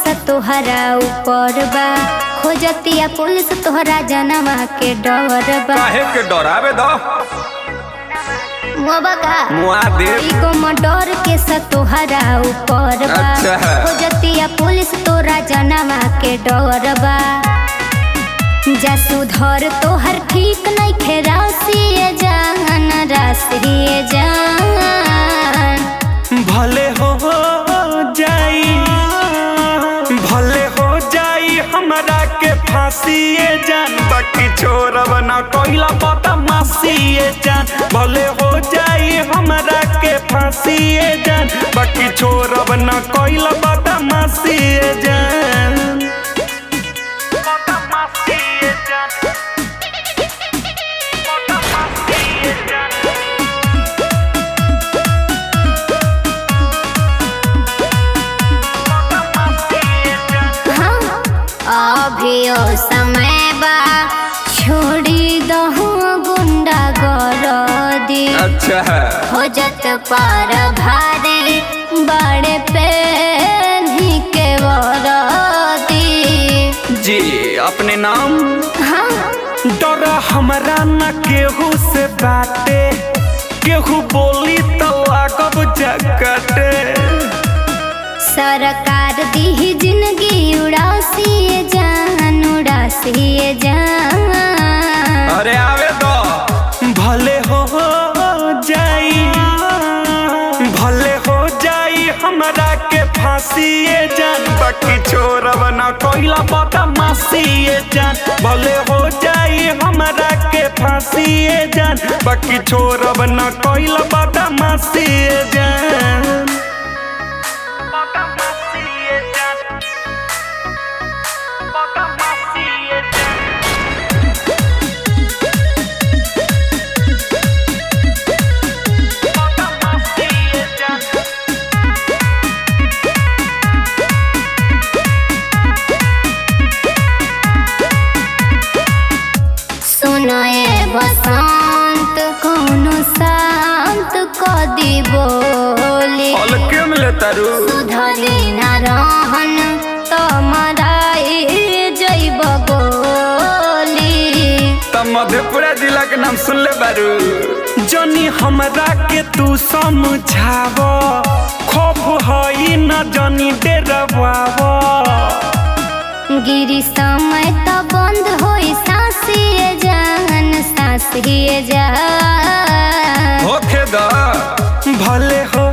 से तोहरा ऊपर बा, खोजतिया पुलिस तोहरा जनवा के डर बा। काहे के डरावे दो मुआ का मुआ दे एगो मर्डर के से तोहरा ऊपर बा, अच्छा। खोजतिया पुलिस तोरा जनवा के डर बा। जा सुधर तोहर ठीक नहीं खे रासिए जान, रासिए जान। भले हो जाई हमरा के फांसीए जान, बाकी छोड़ब ना कोइला बदमाशीए जान। भले हो जाई हमरा के फांसीए जान, बाकी छोड़ब ना कोइला बदमाशीए जान। अभियो समय बा छोड़ी दहु गुंडा गरदी, अच्छा हो जत पार भारी बड़े पे के वरदी। जी अपने नाम हाँ डर हमरा न केहू से बाटे, केहू बोली तो लागब जगटे। सरकार दी जिंदगी उड़ासिए जान, उड़ासिए जान। अरे आवे दो भले हो जाई हमरा के फांसीए जान, बाकी छोड़ब ना कोइला बदमाशीए जान। भले हो जाई हमरा के फांसीए जान, बाकी छोड़ब ना कोइला बदमाशीए जान। सुनाए बसंत कोनो शांत कदी बोली, हल्के में ले तारू सुधरी ना रहन तो मराई जइब गोली। तब मधेपुरा जिला के नाम सुन ले बारू। जनी हमरा के तू समझाव, खौफ हई न जनी डरवाव। गिरी समय तो बंद होई सांसिए जान, सांसिए जान। होखे दो भले हो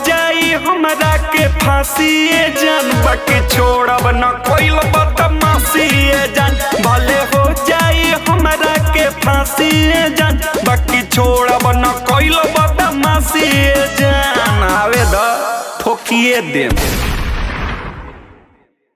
जाई हमरा के फांसीए जान, बाकी छोड़ब न कोइल बदमाशीए जान। भले हो जाई हमरा के फांसीए जान, बाकी छोड़ब न कोइल बदमाशीए जान। आवे द ठोकिए देम।